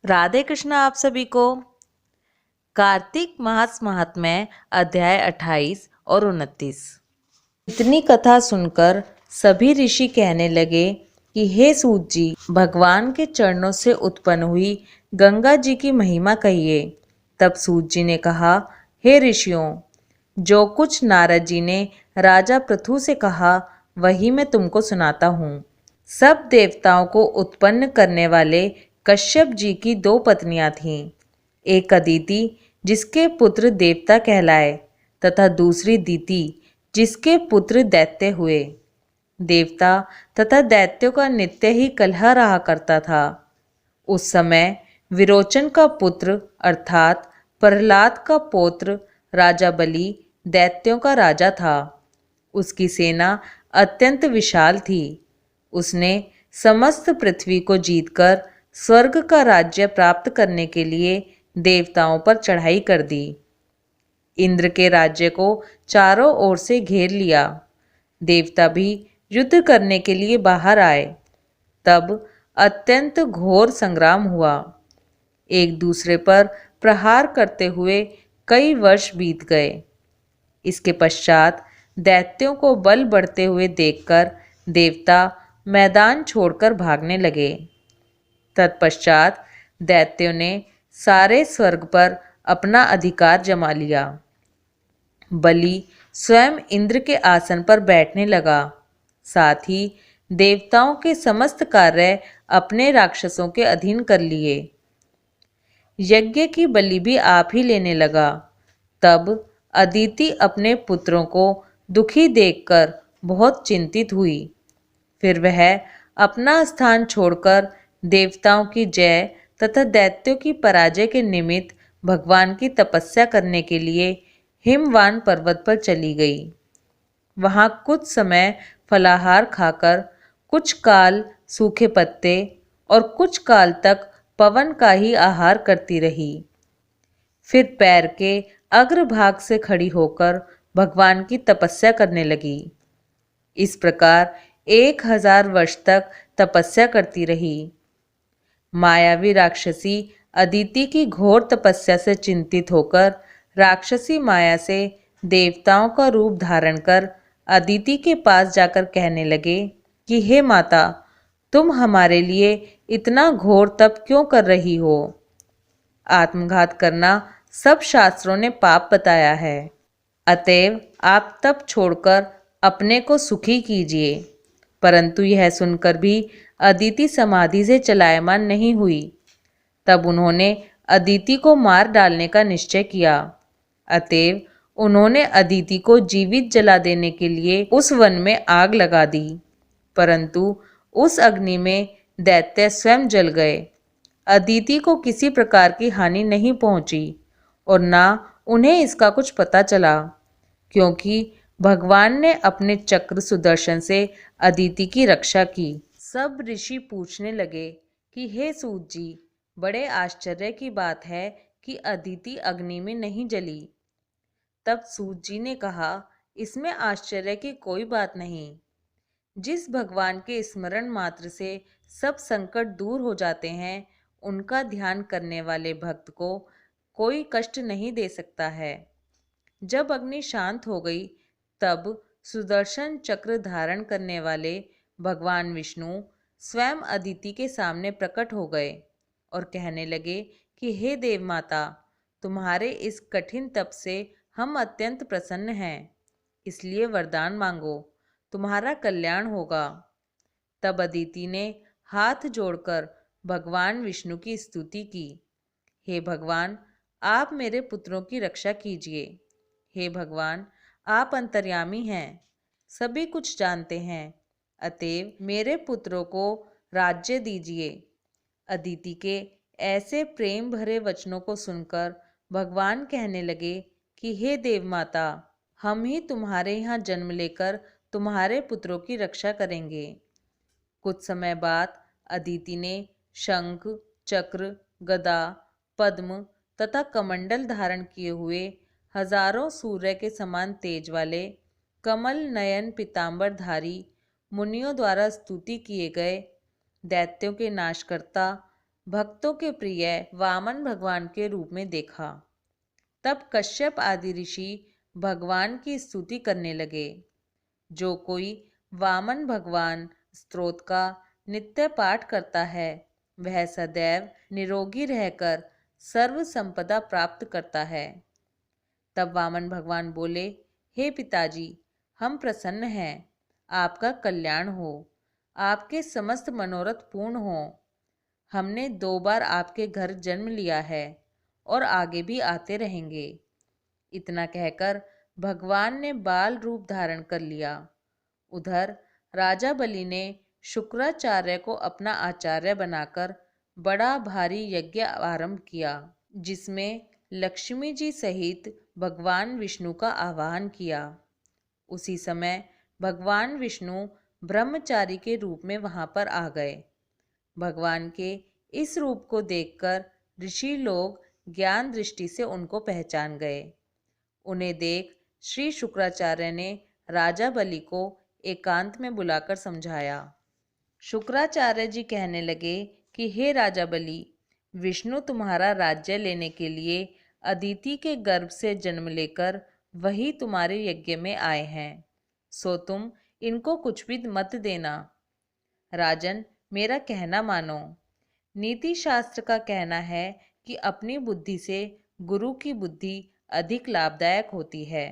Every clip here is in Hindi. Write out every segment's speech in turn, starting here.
राधे कृष्ण आप सभी को। कार्तिक मास महात्म्य अध्याय 28 और 29। इतनी कथा सुनकर सभी ऋषि कहने लगे कि हे सूत जी, भगवान के चरणों से उत्पन्न हुई गंगा जी की महिमा कहिए। तब सूत जी ने कहा, हे ऋषियों, जो कुछ नारद जी ने राजा पृथु से कहा वही मैं तुमको सुनाता हूँ। सब देवताओं को उत्पन्न करने वाले कश्यप जी की दो पत्नियां थीं। एक अदिति जिसके पुत्र देवता कहलाए तथा दूसरी दीति जिसके पुत्र दैत्य हुए। देवता तथा दैत्यों का नित्य ही कलह रहा करता था। उस समय विरोचन का पुत्र अर्थात प्रहलाद का पौत्र राजा बलि दैत्यों का राजा था। उसकी सेना अत्यंत विशाल थी। उसने समस्त पृथ्वी को जीतकर स्वर्ग का राज्य प्राप्त करने के लिए देवताओं पर चढ़ाई कर दी। इंद्र के राज्य को चारों ओर से घेर लिया। देवता भी युद्ध करने के लिए बाहर आए। तब अत्यंत घोर संग्राम हुआ। एक दूसरे पर प्रहार करते हुए कई वर्ष बीत गए। इसके पश्चात दैत्यों को बल बढ़ते हुए देखकर देवता मैदान छोड़कर भागने लगे। तत्पश्चात दैत्यों ने सारे स्वर्ग पर अपना अधिकार जमा लिया। बलि स्वयं इंद्र के आसन पर बैठने लगा। साथ ही देवताओं के समस्त कार्य अपने राक्षसों के अधीन कर लिए। यज्ञ की बलि भी आप ही लेने लगा। तब अदिति अपने पुत्रों को दुखी देखकर बहुत चिंतित हुई। फिर वह अपना स्थान छोड़कर देवताओं की जय तथा दैत्यों की पराजय के निमित्त भगवान की तपस्या करने के लिए हिमवान पर्वत पर चली गई। वहां कुछ समय फलाहार खाकर, कुछ काल सूखे पत्ते और कुछ काल तक पवन का ही आहार करती रही। फिर पैर के अग्रभाग से खड़ी होकर भगवान की तपस्या करने लगी। इस प्रकार 1000 वर्ष तक तपस्या करती रही। मायावी राक्षसी अदिति की घोर तपस्या से चिंतित होकर राक्षसी माया से देवताओं का रूप धारण कर अदिति के पास जाकर कहने लगे कि हे माता, तुम हमारे लिए इतना घोर तप क्यों कर रही हो? आत्मघात करना सब शास्त्रों ने पाप बताया है। अतएव आप तप छोड़कर अपने को सुखी कीजिए। परंतु यह सुनकर भी अदिति समाधि से चलायमान नहीं हुई। तब उन्होंने अदिति को मार डालने का निश्चय किया। अतएव उन्होंने अदिति को जीवित जला देने के लिए उस वन में आग लगा दी। परंतु उस अग्नि में दैत्य स्वयं जल गए। अदिति को किसी प्रकार की हानि नहीं पहुंची और ना उन्हें इसका कुछ पता चला, क्योंकि भगवान ने अपने चक्र सुदर्शन से अदिति की रक्षा की। सब ऋषि पूछने लगे कि हे सूत जी, बड़े आश्चर्य की बात है कि अदिति अग्नि में नहीं जली। तब सूत जी ने कहा, इसमें आश्चर्य की कोई बात नहीं। जिस भगवान के स्मरण मात्र से सब संकट दूर हो जाते हैं, उनका ध्यान करने वाले भक्त को कोई कष्ट नहीं दे सकता है। जब अग्नि शांत हो गई, तब सुदर्शन चक्र धारण करने वाले भगवान विष्णु स्वयं अदिति के सामने प्रकट हो गए और कहने लगे कि हे देव माता, तुम्हारे इस कठिन तप से हम अत्यंत प्रसन्न हैं, इसलिए वरदान मांगो, तुम्हारा कल्याण होगा। तब अदिति ने हाथ जोड़कर भगवान विष्णु की स्तुति की। हे भगवान, आप मेरे पुत्रों की रक्षा कीजिए। हे भगवान, आप अंतर्यामी हैं, सभी कुछ जानते हैं, अतएव मेरे पुत्रों को राज्य दीजिए। अदिति के ऐसे प्रेम भरे वचनों को सुनकर भगवान कहने लगे कि हे देव माता, हम ही तुम्हारे यहाँ जन्म लेकर तुम्हारे पुत्रों की रक्षा करेंगे। कुछ समय बाद अदिति ने शंख, चक्र, गदा, पद्म तथा कमंडल धारण किए हुए हजारों सूर्य के समान तेज वाले कमल नयन पीतांबरधारी मुनियों द्वारा स्तुति किए गए दैत्यों के नाशकर्ता भक्तों के प्रिय वामन भगवान के रूप में देखा। तब कश्यप आदि ऋषि भगवान की स्तुति करने लगे। जो कोई वामन भगवान स्तोत्र का नित्य पाठ करता है वह सदैव निरोगी रहकर सर्व संपदा प्राप्त करता है। तब वामन भगवान बोले, हे पिताजी, हम प्रसन्न हैं, आपका कल्याण हो, आपके समस्त मनोरथ पूर्ण हो। हमने 2 बार आपके घर जन्म लिया है और आगे भी आते रहेंगे। इतना कहकर भगवान ने बाल रूप धारण कर लिया। उधर राजा बलि ने शुक्राचार्य को अपना आचार्य बनाकर बड़ा भारी यज्ञ आरंभ किया, जिसमें लक्ष्मी जी सहित भगवान विष्णु का आवाहन किया। उसी समय भगवान विष्णु ब्रह्मचारी के रूप में वहां पर आ गए। भगवान के इस रूप को देखकर ऋषि लोग ज्ञान दृष्टि से उनको पहचान गए। उन्हें देख श्री शुक्राचार्य ने राजा बलि को एकांत में बुलाकर समझाया। शुक्राचार्य जी कहने लगे कि हे राजा बलि, विष्णु तुम्हारा राज्य लेने के लिए अदिति के गर्भ से जन्म लेकर वही तुम्हारे यज्ञ में आए हैं, सो तुम इनको कुछ भी मत देना। राजन, मेरा कहना मानो। नीति शास्त्र का कहना है कि अपनी बुद्धि से गुरु की बुद्धि अधिक लाभदायक होती है।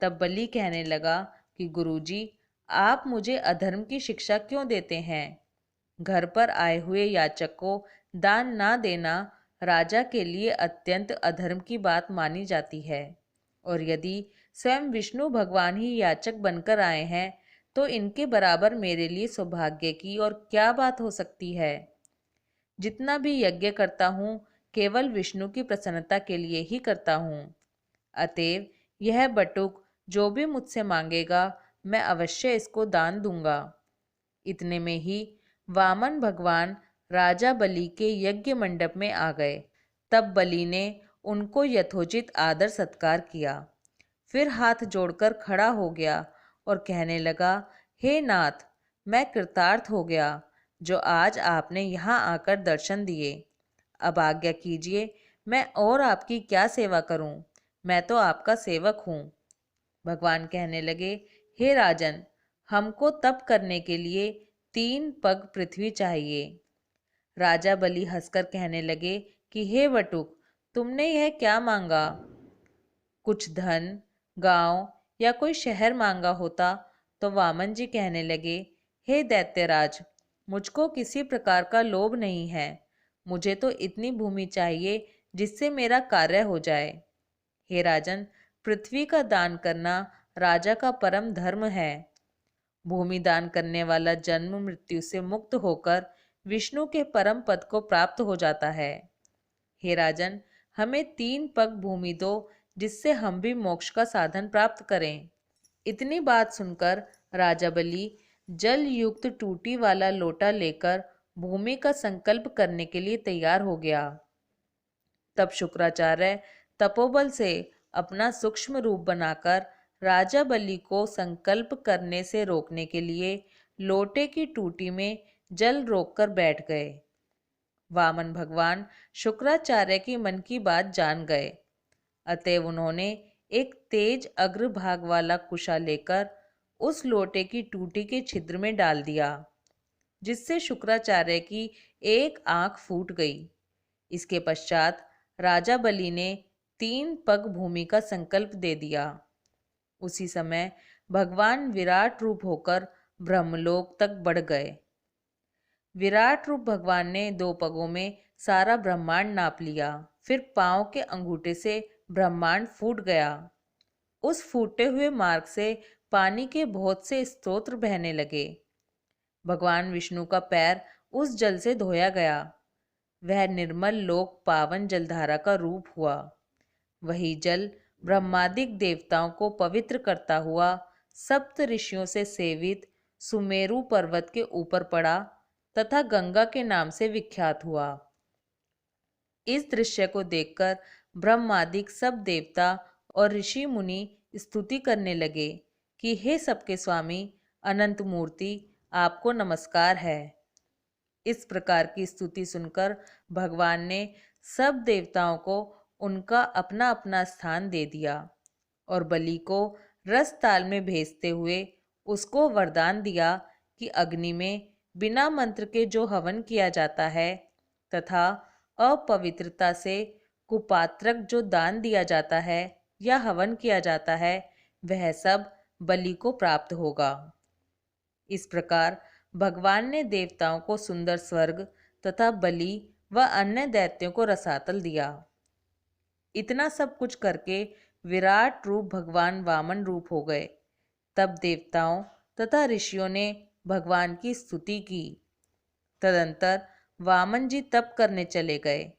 तब बलि कहने लगा कि गुरुजी, आप मुझे अधर्म की शिक्षा क्यों देते हैं? घर पर आए हुए याचक को दान ना देना राजा के लिए अत्यंत अधर्म की बात मानी जाती है, और यदि स्वयं विष्णु भगवान ही याचक बनकर आए हैं तो इनके बराबर मेरे लिए सौभाग्य की और क्या बात हो सकती है। जितना भी यज्ञ करता हूँ केवल विष्णु की प्रसन्नता के लिए ही करता हूँ। अतएव यह बटुक जो भी मुझसे मांगेगा मैं अवश्य इसको दान दूंगा। इतने में ही वामन भगवान राजा बलि के यज्ञ मंडप में आ गए। तब बलि ने उनको यथोचित आदर सत्कार किया, फिर हाथ जोड़कर खड़ा हो गया और कहने लगा, हे नाथ, मैं कृतार्थ हो गया जो आज आपने यहाँ आकर दर्शन दिए। अब आज्ञा कीजिए, मैं और आपकी क्या सेवा करूं? मैं तो आपका सेवक हूँ। भगवान कहने लगे, हे राजन, हमको तप करने के लिए 3 पग पृथ्वी चाहिए। राजा बलि हंसकर कहने लगे कि हे बटुक, तुमने यह क्या मांगा? कुछ धन, गांव या कोई शहर मांगा होता तो वामन जी कहने लगे, हे दैत्यराज, मुझको किसी प्रकार का लोभ नहीं है। मुझे तो इतनी भूमि चाहिए जिससे मेरा कार्य हो जाए। हे राजन, पृथ्वी का दान करना राजा का परम धर्म है। भूमि दान करने वाला जन्म मृत्यु से मुक्त होकर विष्णु के परम पद को प्राप्त हो जाता है। हे राजन, हमें 3 पग भूमि दो जिससे हम भी मोक्ष का साधन प्राप्त करें। इतनी बात सुनकर राजा बलि जल युक्त टूटी वाला लोटा लेकर भूमि का संकल्प करने के लिए तैयार हो गया। तब शुक्राचार्य तपोबल से अपना सूक्ष्म रूप बनाकर राजा बलि को संकल्प करने से रोकने के लिए लोटे की टूटी में जल रोककर बैठ गए। वामन भगवान शुक्राचार्य की मन की बात जान गए, अतएव उन्होंने एक तेज अग्रभाग वाला कुशा लेकर उस लोटे की टूटी के छिद्र में डाल दिया, जिससे शुक्राचार्य की एक आंख फूट गई। इसके पश्चात राजा बलि ने 3 पग भूमि का संकल्प दे दिया। उसी समय भगवान विराट रूप होकर ब्रह्मलोक तक बढ़ गए। विराट रूप भगवान ने 2 पगों में सारा ब्रह्मांड नाप लिया। फिर पांव के अंगूठे से ब्रह्मांड फूट गया। उस फूटे हुए मार्ग से पानी के बहुत से स्तोत्र बहने लगे। भगवान विष्णु का पैर उस जल से धोया गया। वह निर्मल लोक पावन जलधारा का रूप हुआ। वही जल ब्रह्मादिक देवताओं को पवित्र करता हुआ सप्त ऋषियों से सेवित सुमेरु पर्वत के ऊपर पड़ा तथा गंगा के नाम से विख्यात हुआ। इस दृश्य को देखकर ब्रह्मादिक सब देवता और ऋषि मुनि स्तुति करने लगे कि हे सबके स्वामी अनंत मूर्ति, आपको नमस्कार है। इस प्रकार की स्तुति सुनकर भगवान ने सब देवताओं को उनका अपना अपना स्थान दे दिया और बलि को रस ताल में भेजते हुए उसको वरदान दिया कि अग्नि में बिना मंत्र के जो हवन किया जाता है तथा अपवित्रता से कुपात्रक जो दान दिया जाता है या हवन किया जाता है वह सब बलि को प्राप्त होगा। इस प्रकार भगवान ने देवताओं को सुंदर स्वर्ग तथा बलि व अन्य दैत्यों को रसातल दिया। इतना सब कुछ करके विराट रूप भगवान वामन रूप हो गए। तब देवताओं तथा ऋषियों ने भगवान की स्तुति की। तदंतर वामन जी तप करने चले गए।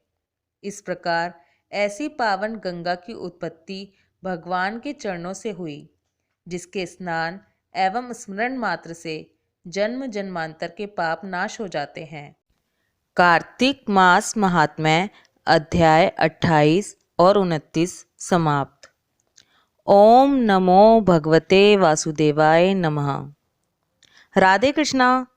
इस प्रकार ऐसी पावन गंगा की उत्पत्ति भगवान के चरणों से हुई, जिसके स्नान एवं स्मरण मात्र से जन्म जन्मांतर के पाप नाश हो जाते हैं। कार्तिक मास महात्म्य अध्याय 28 और 29 समाप्त। ओम नमो भगवते वासुदेवाय नमः। राधे कृष्णा।